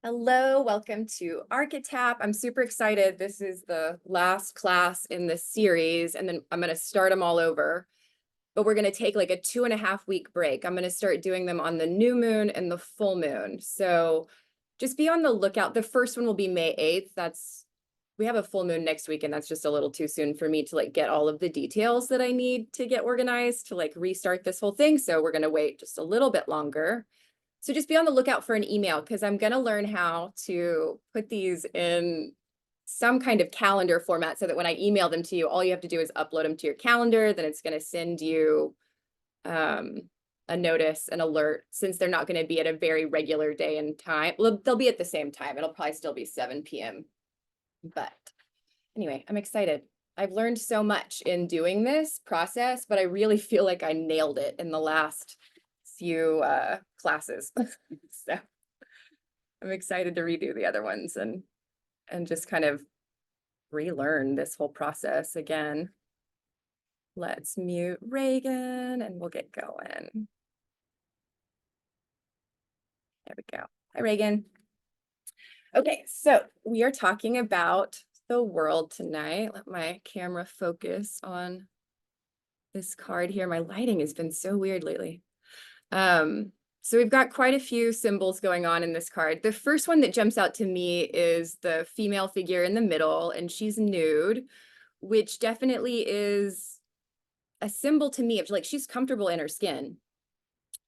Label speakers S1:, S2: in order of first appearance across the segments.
S1: Hello, welcome to ArcheTAP. I'm super excited. This is the last class in this series, and then I'm going to start them all over. But we're going to take like a 2.5 week break. I'm going to start doing them on the new moon and the full moon. So just be on the lookout. The first one will be May 8th. We have a full moon next week, and that's just a little too soon for me to like get all of the details that I need to get organized to like restart this whole thing. So we're going to wait just a little bit longer. So just be on the lookout for an email because I'm going to learn how to put these in some kind of calendar format so that when I email them to you, all you have to do is upload them to your calendar. Then it's going to send you a notice, an alert, since they're not going to be at a very regular day and time. Well, they'll be at the same time. It'll probably still be 7 p.m. But anyway, I'm excited. I've learned so much in doing this process, but I really feel like I nailed it in the last few classes. So I'm excited to redo the other ones and just kind of relearn this whole process again. Let's mute Reagan and we'll get going. There we go. Hi, Reagan. Okay, so we are talking about the world tonight. Let my camera focus on this card here. My lighting has been so weird lately. So we've got quite a few symbols going on in this card. The first one that jumps out to me is the female figure in the middle, and she's nude, which definitely is a symbol to me of like she's comfortable in her skin.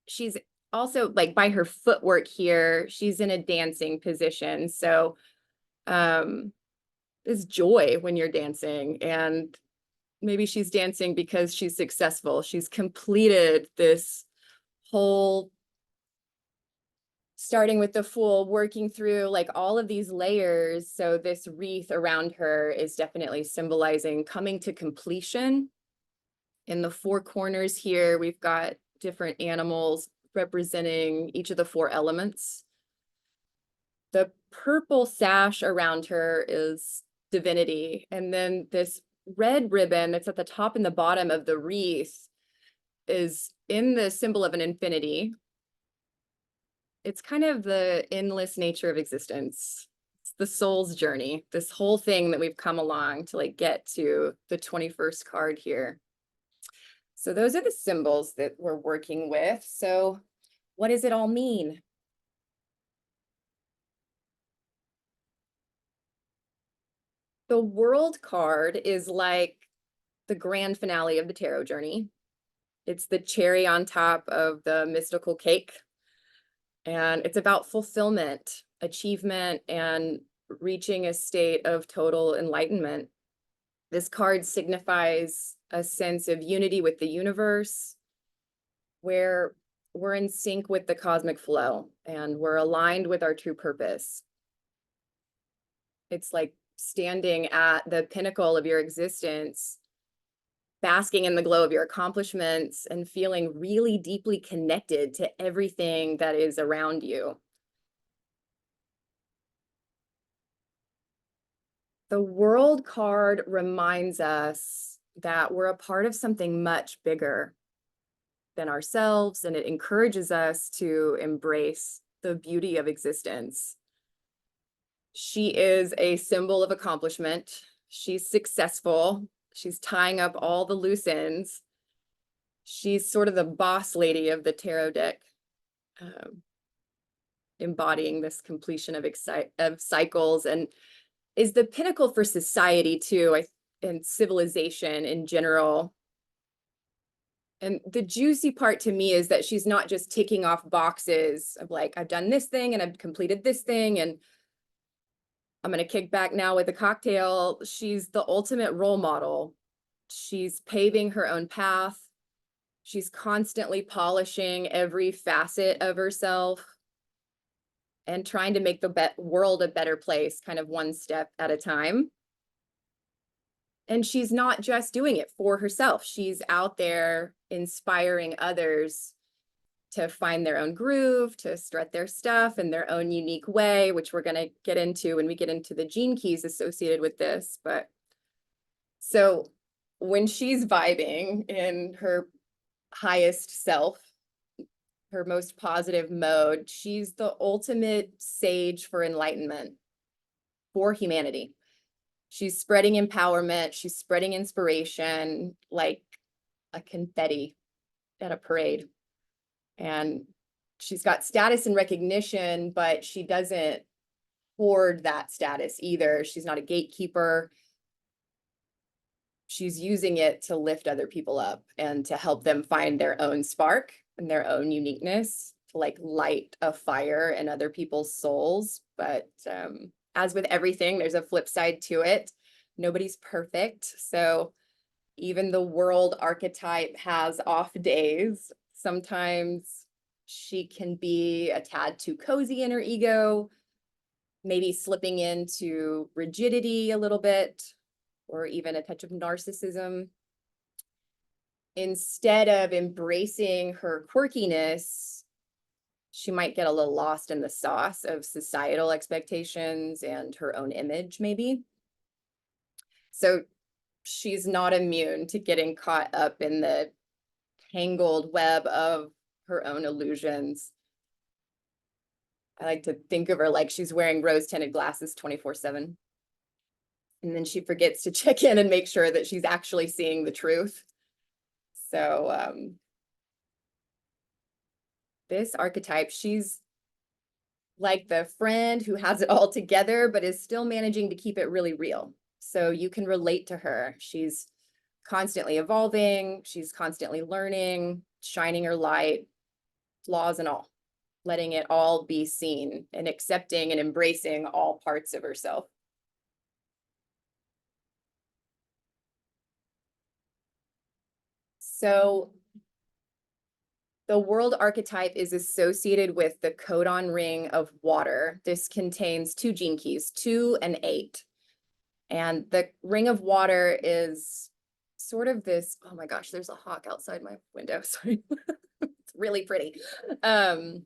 S1: She's also like by her footwork here, she's in a dancing position. So there's joy when you're dancing, and maybe she's dancing because she's successful. She's completed this whole, starting with the Fool, working through like all of these layers. So this wreath around her is definitely symbolizing coming to completion. In the four corners here, we've got different animals representing each of the four elements. The purple sash around her is divinity. And then this red ribbon that's at the top and the bottom of the wreath is in the symbol of an infinity. It's kind of the endless nature of existence. It's the soul's journey, this whole thing that we've come along to like get to the 21st card here. So those are the symbols that we're working with. So what does it all mean? The World card is like the grand finale of the tarot journey. It's the cherry on top of the mystical cake. And it's about fulfillment, achievement, and reaching a state of total enlightenment. This card signifies a sense of unity with the universe, where we're in sync with the cosmic flow and we're aligned with our true purpose. It's like standing at the pinnacle of your existence, basking in the glow of your accomplishments and feeling really deeply connected to everything that is around you. The World card reminds us that we're a part of something much bigger than ourselves, and it encourages us to embrace the beauty of existence. She is a symbol of accomplishment. She's successful. She's tying up all the loose ends. She's sort of the boss lady of the tarot deck, embodying this completion of cycles, and is the pinnacle for society too, and civilization in general. And the juicy part to me is that she's not just ticking off boxes of like, I've done this thing and I've completed this thing and I'm going to kick back now with a cocktail. She's the ultimate role model. She's paving her own path. She's constantly polishing every facet of herself and trying to make the world a better place, kind of one step at a time. And she's not just doing it for herself. She's out there inspiring others to find their own groove, to strut their stuff in their own unique way, which we're going to get into when we get into the gene keys associated with this. But so when she's vibing in her highest self, her most positive mode. She's the ultimate sage for enlightenment for humanity. She's spreading empowerment. She's spreading inspiration like a confetti at a parade. And she's got status and recognition, but she doesn't hoard that status either. She's not a gatekeeper. She's using it to lift other people up and to help them find their own spark and their own uniqueness, to like light a fire in other people's souls. But as with everything, there's a flip side to it. Nobody's perfect. So even the world archetype has off days. Sometimes she can be a tad too cozy in her ego, maybe slipping into rigidity a little bit, or even a touch of narcissism. Instead of embracing her quirkiness, she might get a little lost in the sauce of societal expectations and her own image, maybe. So she's not immune to getting caught up in the tangled web of her own illusions. I like to think of her like she's wearing rose-tinted glasses 24/7. And then she forgets to check in and make sure that she's actually seeing the truth. So this archetype, she's like the friend who has it all together, but is still managing to keep it really real. So you can relate to her. She's constantly evolving. She's constantly learning, shining her light, flaws and all, letting it all be seen and accepting and embracing all parts of herself. So the world archetype is associated with the codon ring of water. This contains 2 gene keys, 2 and 8. And the ring of water is sort of this, oh my gosh, there's a hawk outside my window. Sorry. It's really pretty. The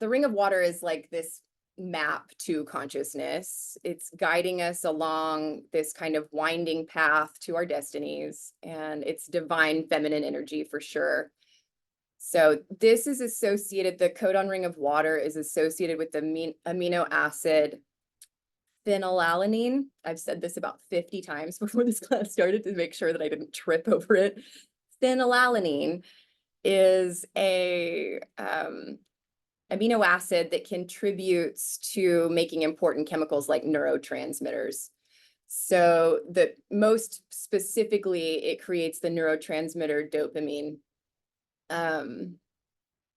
S1: ring of water is like this map to consciousness. It's guiding us along this kind of winding path to our destinies, and it's divine feminine energy for sure. So this is associated, the codon ring of water is associated with the amino acid phenylalanine. I've said this about 50 times before this class started to make sure that I didn't trip over it. Phenylalanine is a amino acid that contributes to making important chemicals like neurotransmitters. So the most specifically, it creates the neurotransmitter dopamine.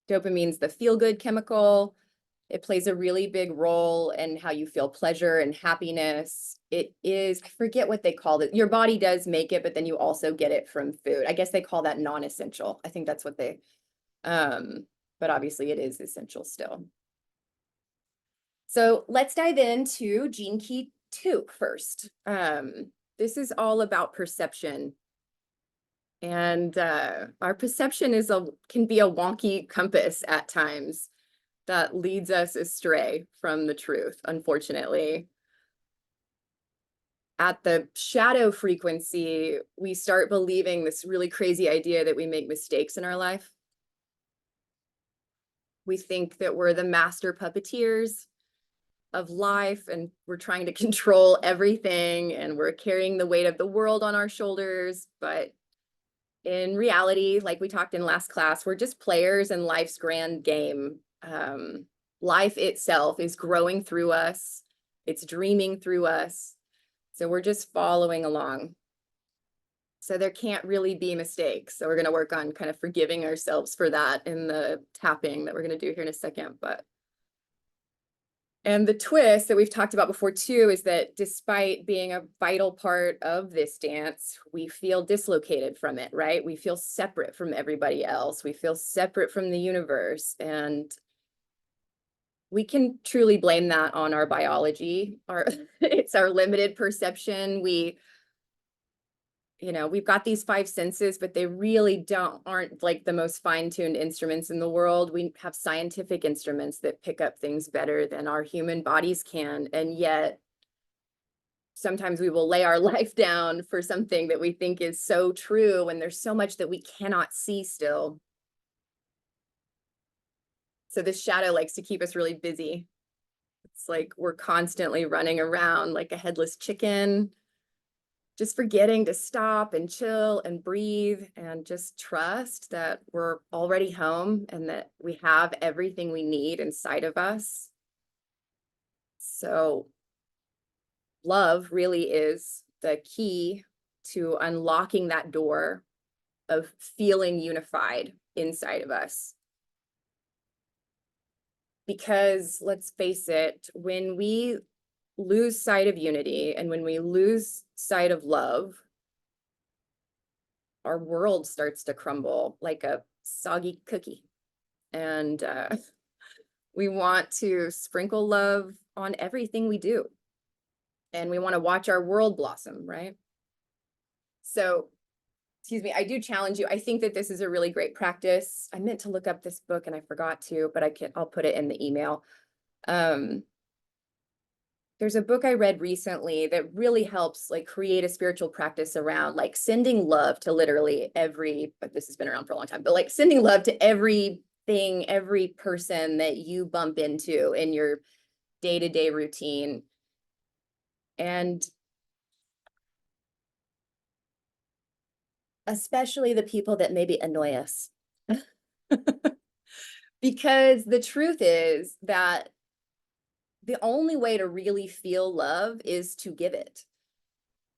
S1: Dopamine's the feel-good chemical. It plays a really big role in how you feel pleasure and happiness. It is, I forget what they called it. Your body does make it, but then you also get it from food. I guess they call that non-essential. I think that's what they, but obviously it is essential still. So let's dive into gene key 2 first. This is all about perception. And our perception can be a wonky compass at times that leads us astray from the truth, unfortunately. At the shadow frequency, we start believing this really crazy idea that we make mistakes in our life. We think that we're the master puppeteers of life and we're trying to control everything and we're carrying the weight of the world on our shoulders. But in reality, like we talked in last class, we're just players in life's grand game. Life itself is growing through us. It's dreaming through us. So we're just following along. So there can't really be mistakes. So we're going to work on kind of forgiving ourselves for that in the tapping that we're going to do here in a second. And the twist that we've talked about before too is that despite being a vital part of this dance, we feel dislocated from it, right? We feel separate from everybody else. We feel separate from the universe. And we can truly blame that on our biology. It's our limited perception. We've got these 5 senses, but they really aren't like the most fine-tuned instruments in the world. We have scientific instruments that pick up things better than our human bodies can. And yet sometimes we will lay our life down for something that we think is so true when there's so much that we cannot see still. So this shadow likes to keep us really busy. It's like we're constantly running around like a headless chicken, just forgetting to stop and chill and breathe and just trust that we're already home and that we have everything we need inside of us. So love really is the key to unlocking that door of feeling unified inside of us. Because let's face it, when we lose sight of unity and when we lose sight of love, our world starts to crumble like a soggy cookie. And we want to sprinkle love on everything we do. And we want to watch our world blossom, right? So, excuse me, I do challenge you. I think that this is a really great practice. I meant to look up this book and I forgot to, but I'll put it in the email. There's a book I read recently that really helps like create a spiritual practice around like sending love to literally but this has been around for a long time, but like sending love to everything, every person that you bump into in your day-to-day routine. And especially the people that maybe annoy us. Because the truth is that the only way to really feel love is to give it.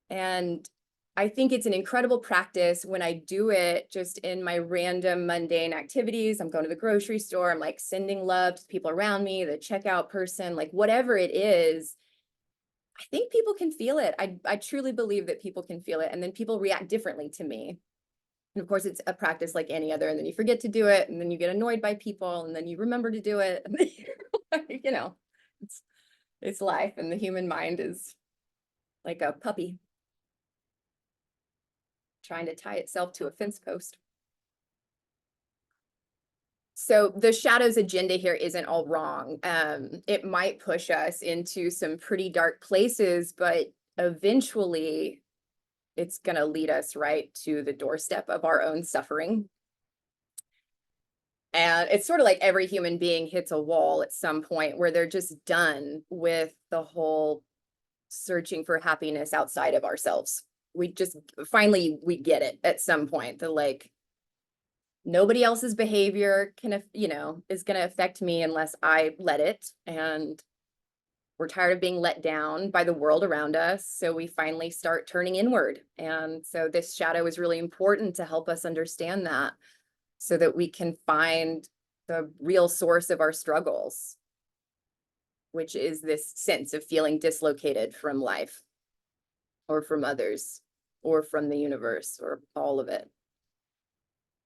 S1: And I think it's an incredible practice when I do it just in my random mundane activities. I'm going to the grocery store, I'm like sending love to people around me, the checkout person, like whatever it is. I think people can feel it. I truly believe that people can feel it, and then people react differently to me. And of course, it's a practice like any other, and then you forget to do it, and then you get annoyed by people, and then you remember to do it. You know, it's life, and the human mind is like a puppy trying to tie itself to a fence post. So the shadow's agenda here isn't all wrong. It might push us into some pretty dark places, but eventually it's going to lead us right to the doorstep of our own suffering. And it's sort of like every human being hits a wall at some point where they're just done with the whole searching for happiness outside of ourselves. We just finally we get it at some point. The like nobody else's behavior can, is going to affect me unless I let it. And we're tired of being let down by the world around us. So we finally start turning inward. And so this shadow is really important to help us understand that so that we can find the real source of our struggles, which is this sense of feeling dislocated from life or from others or from the universe or all of it.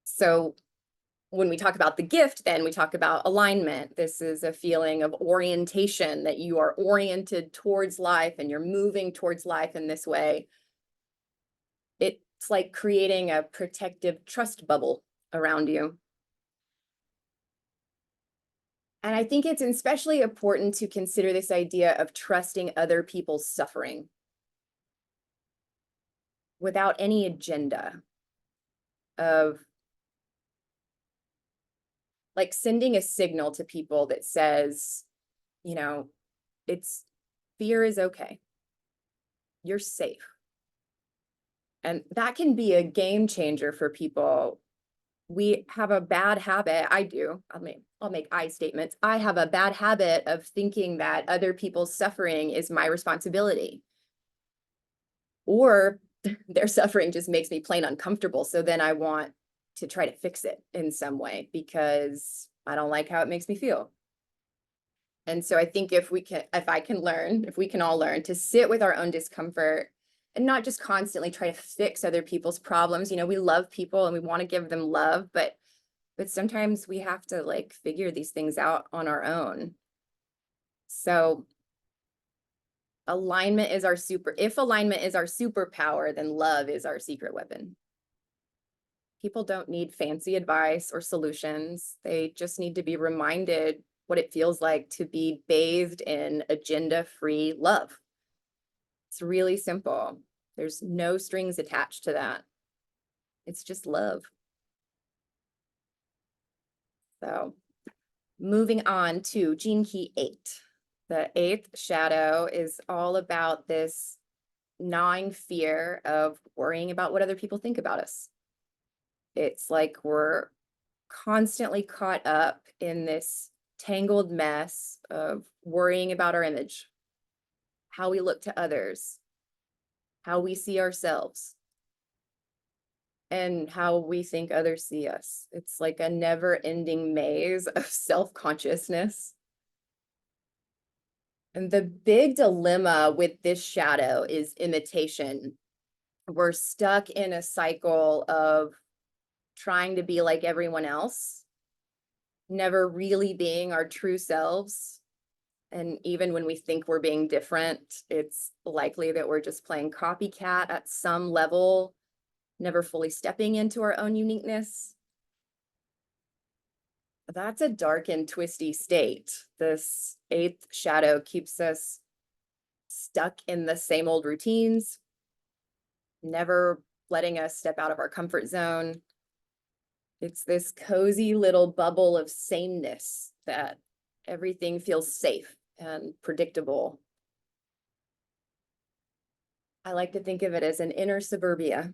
S1: So when we talk about the gift, then we talk about alignment. This is a feeling of orientation, that you are oriented towards life and you're moving towards life in this way. It's like creating a protective trust bubble around you. And I think it's especially important to consider this idea of trusting other people's suffering without any agenda of like sending a signal to people that says, fear is okay. You're safe. And that can be a game changer for people. We have a bad habit. I do. I'll make I statements. I have a bad habit of thinking that other people's suffering is my responsibility. Or their suffering just makes me plain uncomfortable. So then I want to try to fix it in some way because I don't like how it makes me feel. And so I think if we can all learn to sit with our own discomfort and not just constantly try to fix other people's problems. We love people and we want to give them love, but sometimes we have to like figure these things out on our own. So if alignment is our superpower, then love is our secret weapon. People don't need fancy advice or solutions. They just need to be reminded what it feels like to be bathed in agenda-free love. It's really simple. There's no strings attached to that. It's just love. So Moving on to gene key 8. The 8th shadow is all about this gnawing fear of worrying about what other people think about us. It's like we're constantly caught up in this tangled mess of worrying about our image, how we look to others, how we see ourselves, and how we think others see us. It's like a never-ending maze of self-consciousness. And the big dilemma with this shadow is imitation. We're stuck in a cycle of trying to be like everyone else, never really being our true selves. And even when we think we're being different, it's likely that we're just playing copycat at some level, never fully stepping into our own uniqueness. That's a dark and twisty state. This 8th shadow keeps us stuck in the same old routines, never letting us step out of our comfort zone. It's this cozy little bubble of sameness that everything feels safe and predictable. I like to think of it as an inner suburbia,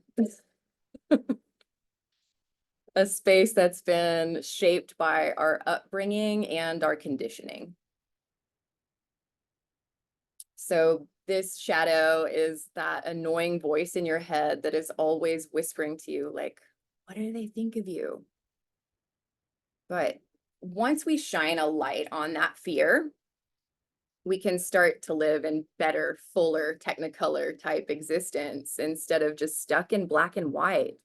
S1: a space that's been shaped by our upbringing and our conditioning. So this shadow is that annoying voice in your head that is always whispering to you, like, what do they think of you? But once we shine a light on that fear, we can start to live in better, fuller, technicolor type existence instead of just stuck in black and white.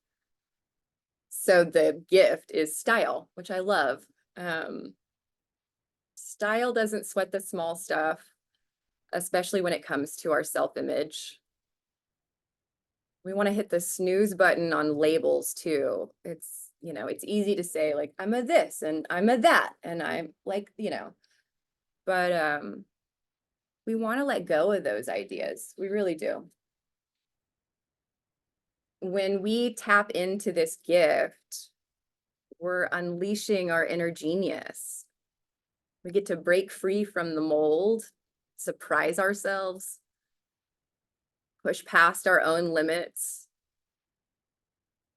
S1: So the gift is style, which I love. Style doesn't sweat the small stuff, especially when it comes to our self-image. We want to hit the snooze button on labels too. It's, it's easy to say like, I'm a this and I'm a that. And I'm like, but we want to let go of those ideas. We really do. When we tap into this gift, we're unleashing our inner genius. We get to break free from the mold, surprise ourselves, push past our own limits.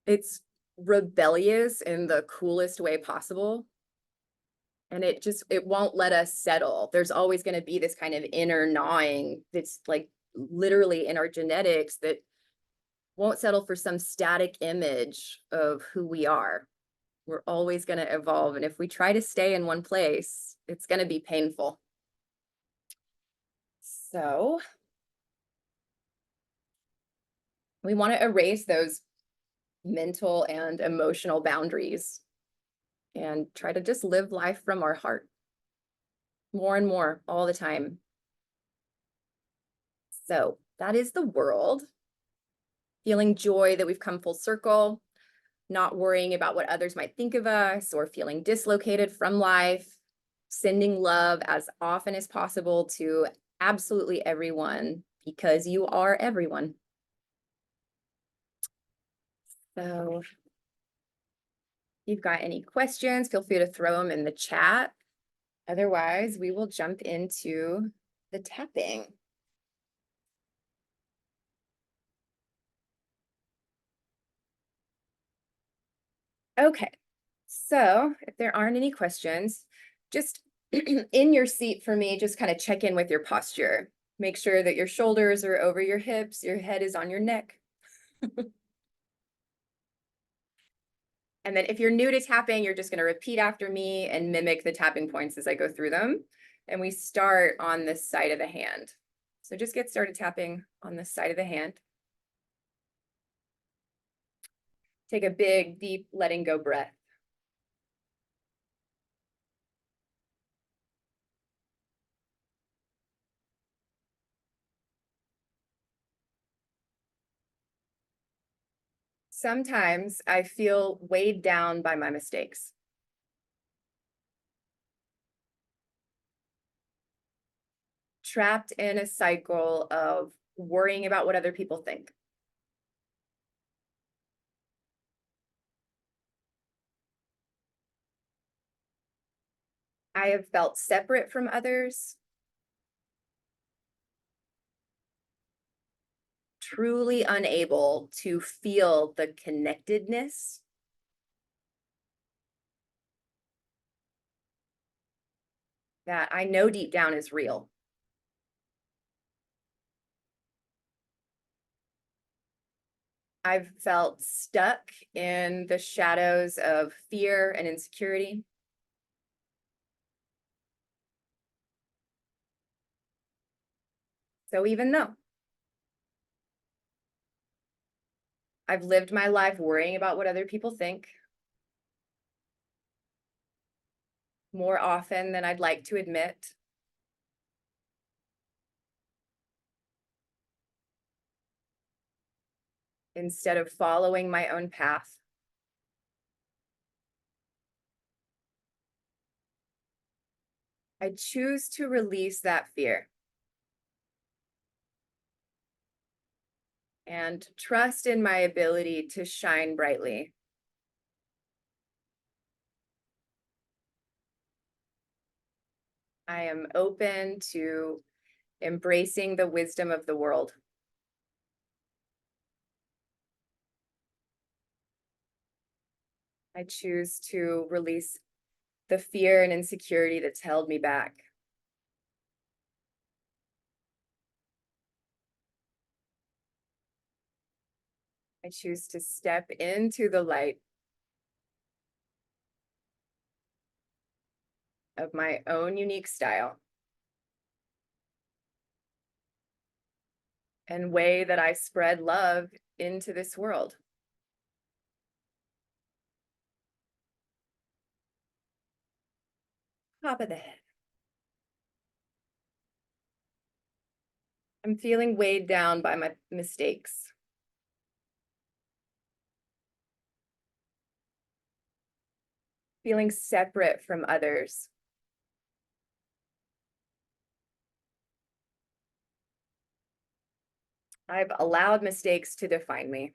S1: It's rebellious in the coolest way possible. And it won't let us settle. There's always going to be this kind of inner gnawing that's like literally in our genetics that won't settle for some static image of who we are. We're always going to evolve. And if we try to stay in one place, it's going to be painful. So we want to erase those mental and emotional boundaries and try to just live life from our heart more and more all the time. So that is the world. Feeling joy that we've come full circle, not worrying about what others might think of us or feeling dislocated from life, sending love as often as possible to absolutely everyone because you are everyone. So if you've got any questions, feel free to throw them in the chat. Otherwise, we will jump into the tapping. Okay, so if there aren't any questions, just in your seat for me, just kind of check in with your posture. Make sure that your shoulders are over your hips, your head is on your neck. And then if you're new to tapping, you're just going to repeat after me and mimic the tapping points as I go through them. And we start on this side of the hand. So just get started tapping on this side of the hand. Take a big, deep, letting go breath. Sometimes I feel weighed down by my mistakes. Trapped in a cycle of worrying about what other people think. I have felt separate from others, truly unable to feel the connectedness that I know deep down is real. I've felt stuck in the shadows of fear and insecurity. So even though I've lived my life worrying about what other people think more often than I'd like to admit, instead of following my own path, I choose to release that fear and trust in my ability to shine brightly. I am open to embracing the wisdom of the world. I choose to release the fear and insecurity that's held me back. I choose to step into the light of my own unique style and way that I spread love into this world. Top of the head. I'm feeling weighed down by my mistakes. Feeling separate from others. I've allowed mistakes to define me.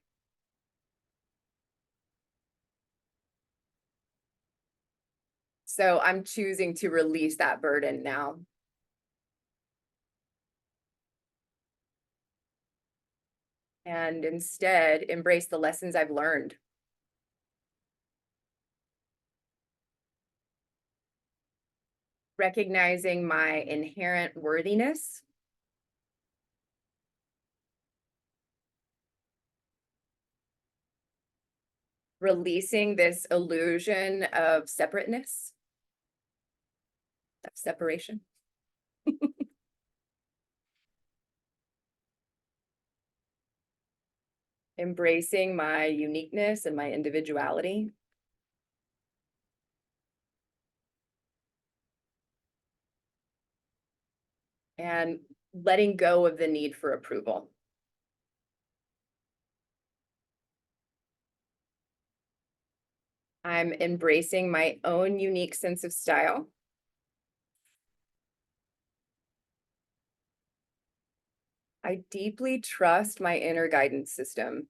S1: So I'm choosing to release that burden now. And instead embrace the lessons I've learned. Recognizing my inherent worthiness. Releasing this illusion of separateness, of separation. Embracing my uniqueness and my individuality. And letting go of the need for approval. I'm embracing my own unique sense of style. I deeply trust my inner guidance system.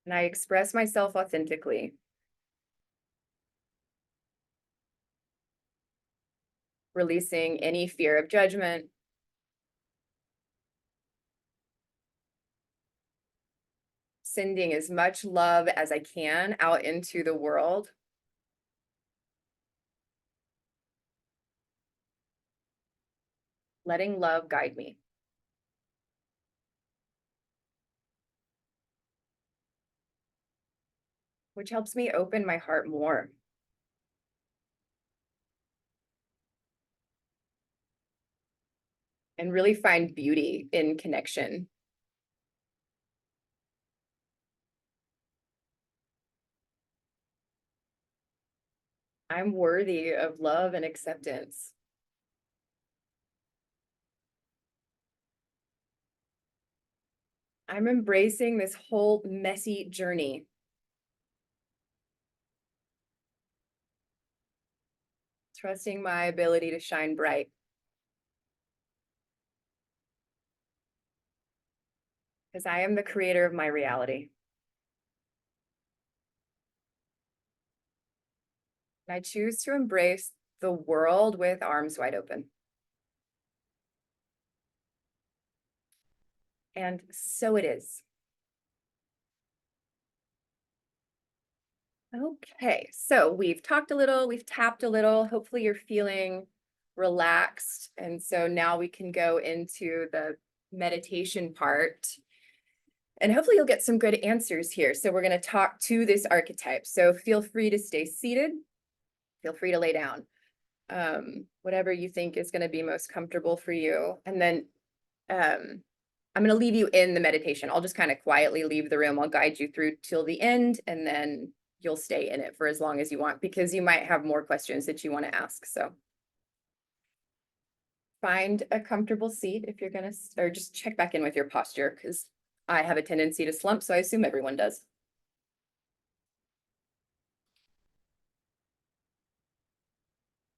S1: And I express myself authentically. Releasing any fear of judgment. Sending as much love as I can out into the world. Letting love guide me. Which helps me open my heart more. And really find beauty in connection. I'm worthy of love and acceptance. I'm embracing this whole messy journey. Trusting my ability to shine bright. Because I am the creator of my reality. I choose to embrace the world with arms wide open. And so it is. Okay, so we've talked a little, we've tapped a little. Hopefully you're feeling relaxed. And so now we can go into the meditation part. And hopefully you'll get some good answers here. So we're going to talk to this archetype. So feel free to stay seated. Feel free to lay down. Whatever you think is going to be most comfortable for you. And then I'm going to leave you in the meditation. I'll just kind of quietly leave the room. I'll guide you through till the end, and then you'll stay in it for as long as you want, because you might have more questions that you want to ask. So find a comfortable seat if you're going to, or just check back in with your posture, because I have a tendency to slump, so I assume everyone does.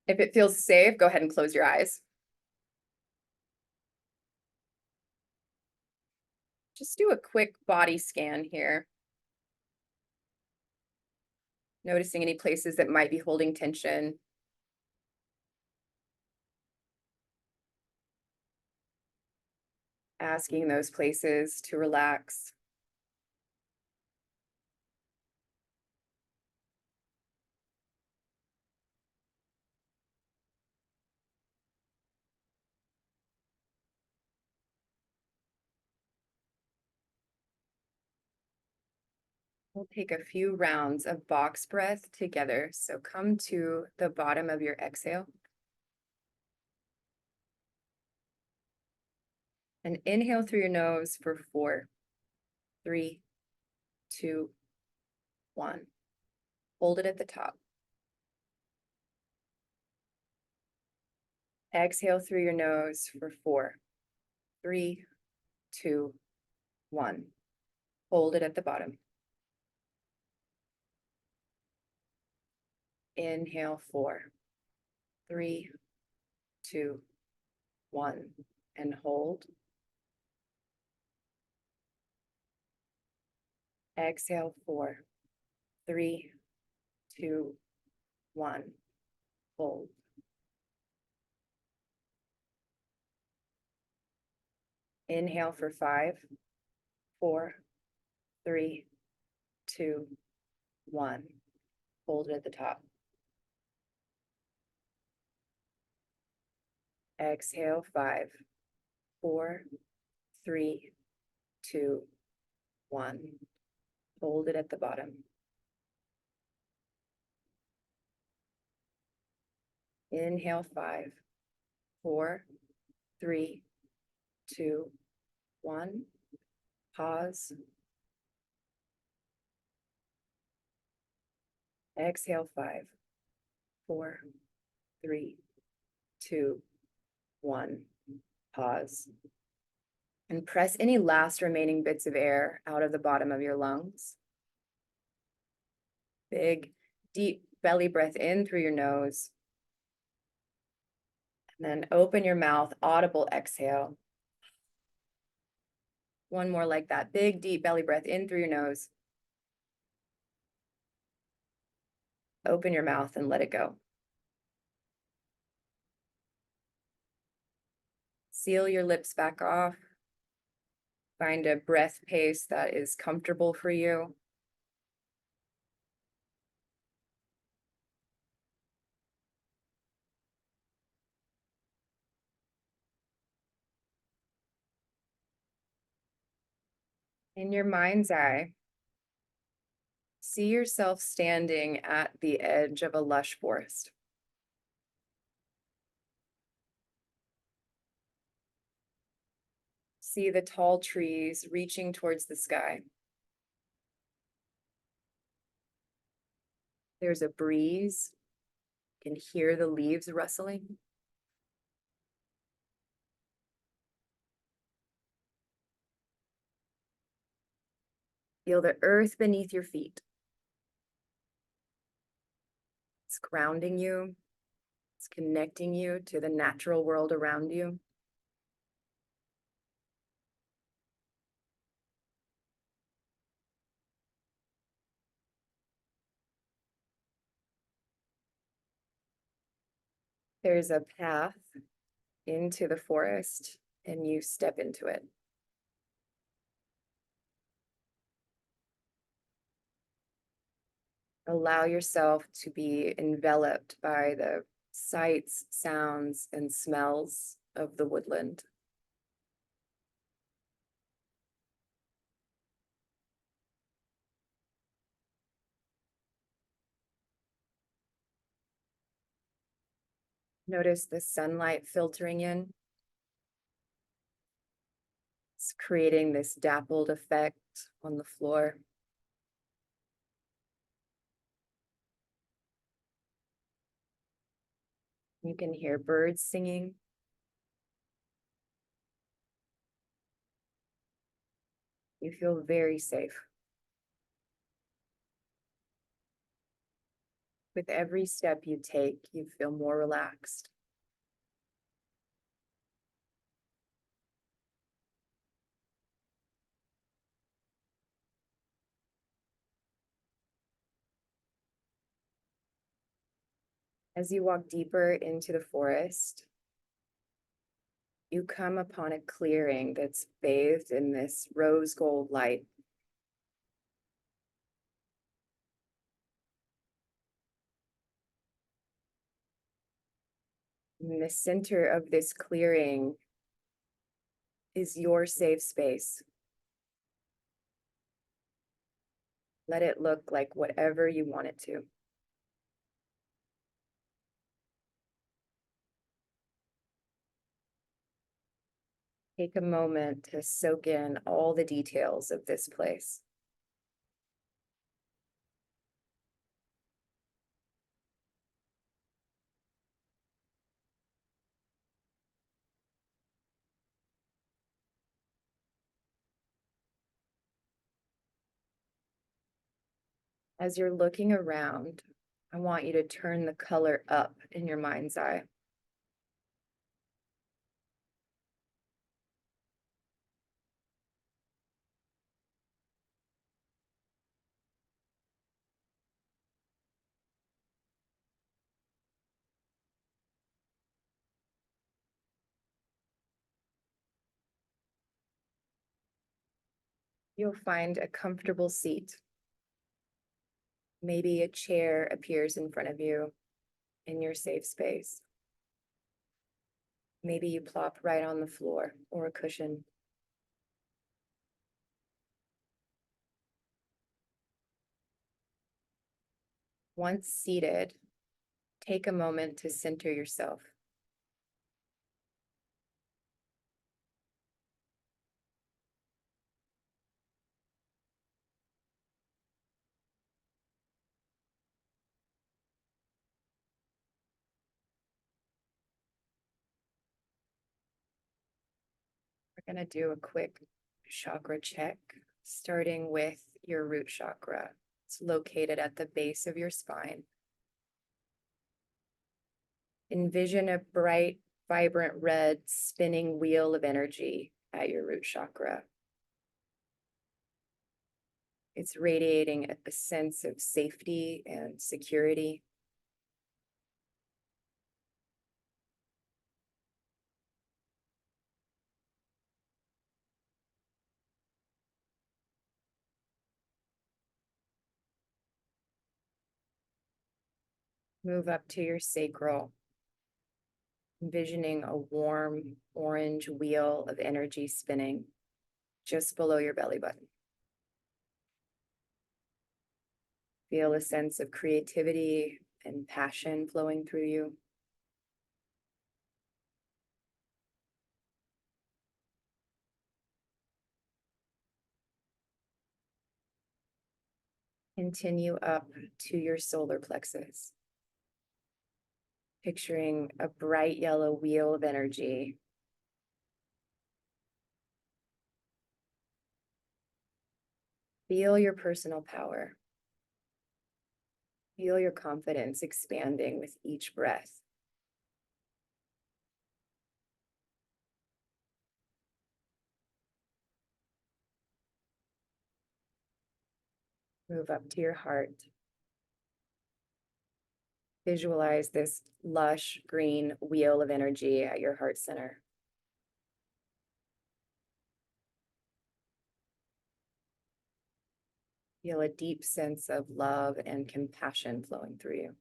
S1: If it feels safe, go ahead and close your eyes. Just do a quick body scan here. Noticing any places that might be holding tension. Asking those places to relax. We'll take a few rounds of box breath together. So come to the bottom of your exhale. And inhale through your nose for 4, 3, 2, 1. Hold it at the top. Exhale through your nose for 4, 3, 2, 1. Hold it at the bottom. Inhale 4, 3, 2, 1, and hold. Exhale 4, 3, 2, 1. Hold. Inhale for 5, 4, 3, 2, 1. Hold it at the top. Exhale 5, 4, 3, 2, 1. Hold it at the bottom. Inhale 5, 4, 3, 2, 1. Pause. Exhale 5, 4, 3, 2, 1. Pause. And press any last remaining bits of air out of the bottom of your lungs. Big, deep belly breath in through your nose. And then open your mouth, audible exhale. One more like that. Big, deep belly breath in through your nose. Open your mouth and let it go. Seal your lips back off. Find a breath pace that is comfortable for you. In your mind's eye, see yourself standing at the edge of a lush forest. See the tall trees reaching towards the sky. There's a breeze. You can hear the leaves rustling. Feel the earth beneath your feet. It's grounding you. It's connecting you to the natural world around you. There's a path into the forest and you step into it. Allow yourself to be enveloped by the sights, sounds, and smells of the woodland. Notice the sunlight filtering in. It's creating this dappled effect on the floor. You can hear birds singing. You feel very safe. With every step you take, you feel more relaxed. As you walk deeper into the forest, you come upon a clearing that's bathed in this rose gold light. In the center of this clearing is your safe space. Let it look like whatever you want it to. Take a moment to soak in all the details of this place. As you're looking around, I want you to turn the color up in your mind's eye. You'll find a comfortable seat. Maybe a chair appears in front of you in your safe space. Maybe you plop right on the floor or a cushion. Once seated, take a moment to center yourself. We're going to do a quick chakra check, starting with your root chakra. It's located at the base of your spine. Envision a bright, vibrant red spinning wheel of energy at your root chakra. It's radiating a sense of safety and security. Move up to your sacral, envisioning a warm orange wheel of energy spinning just below your belly button. Feel a sense of creativity and passion flowing through you. Continue up to your solar plexus, picturing a bright yellow wheel of energy. Feel your personal power. Feel your confidence expanding with each breath. Move up to your heart. Visualize this lush green wheel of energy at your heart center. Feel a deep sense of love and compassion flowing through you.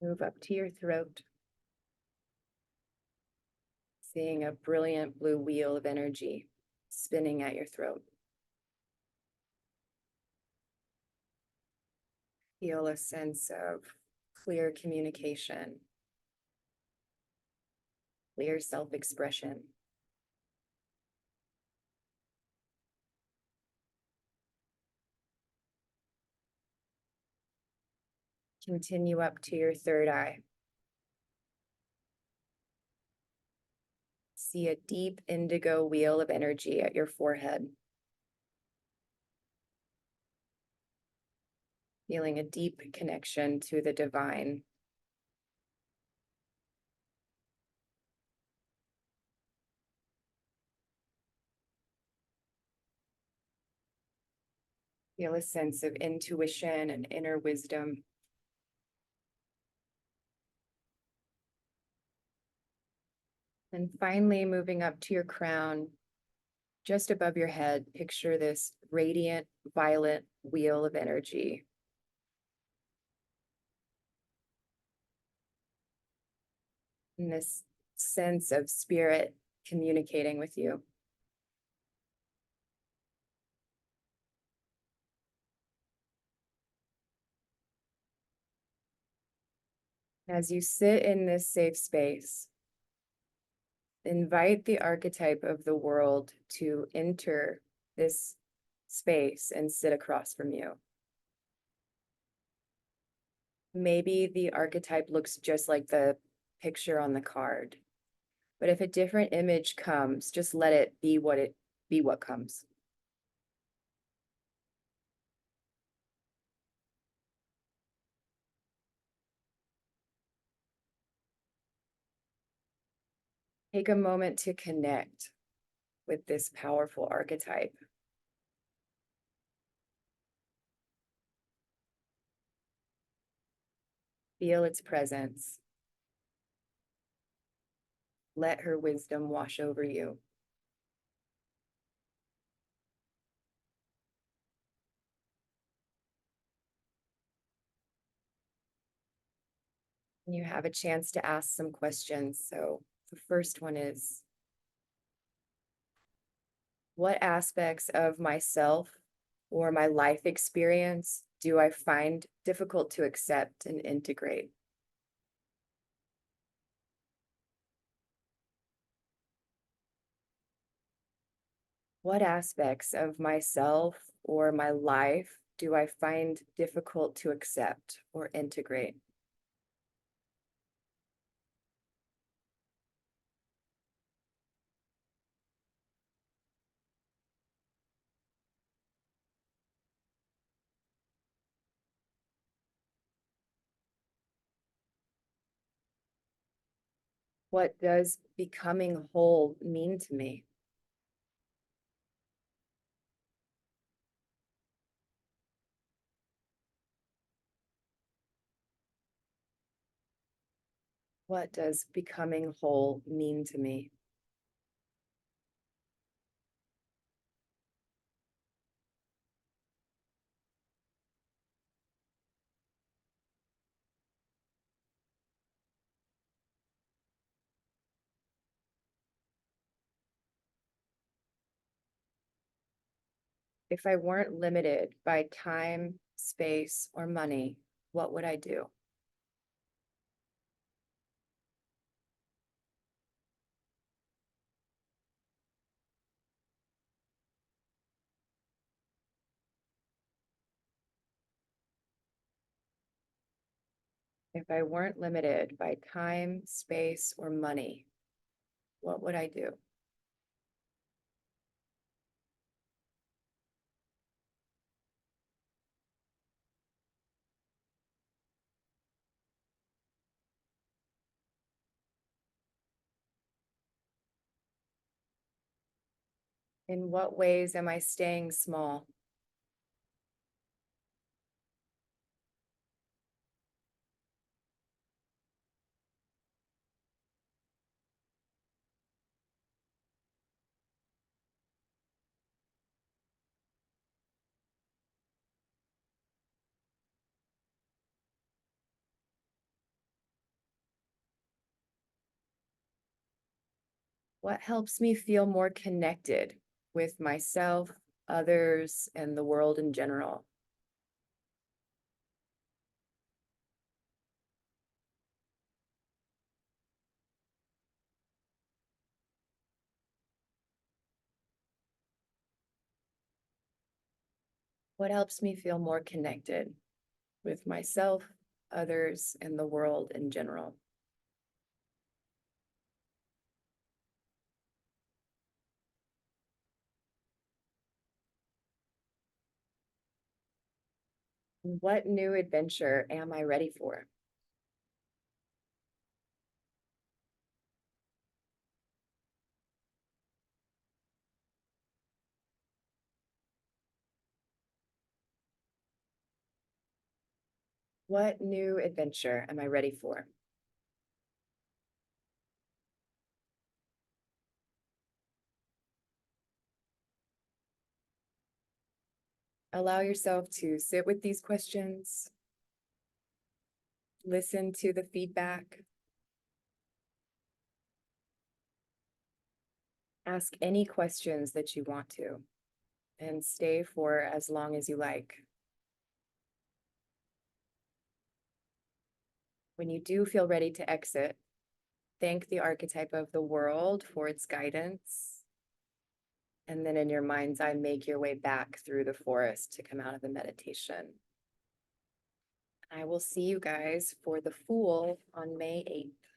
S1: Move up to your throat, seeing a brilliant blue wheel of energy spinning at your throat. Feel a sense of clear communication, clear self-expression. Continue up to your third eye. See a deep indigo wheel of energy at your forehead. Feeling a deep connection to the divine. Feel a sense of intuition and inner wisdom. And finally, moving up to your crown, just above your head, picture this radiant violet wheel of energy. And this sense of spirit communicating with you. As you sit in this safe space, invite the archetype of the world to enter this space and sit across from you. Maybe the archetype looks just like the picture on the card, but if a different image comes, just let it be what comes. Take a moment to connect with this powerful archetype. Feel its presence. Let her wisdom wash over you. You have a chance to ask some questions. So the first one is, what aspects of myself or my life experience do I find difficult to accept and integrate? What aspects of myself or my life do I find difficult to accept or integrate? What does becoming whole mean to me? What does becoming whole mean to me? If I weren't limited by time, space, or money, what would I do? If I weren't limited by time, space, or money, what would I do? In what ways am I staying small? What helps me feel more connected with myself, others, and the world in general? What helps me feel more connected with myself, others, and the world in general? What new adventure am I ready for? What new adventure am I ready for? Allow yourself to sit with these questions, listen to the feedback, ask any questions that you want to, and stay for as long as you like. When you do feel ready to exit, thank the archetype of the world for its guidance. And then in your mind's eye, make your way back through the forest to come out of the meditation. I will see you guys for the Fool on May 8th.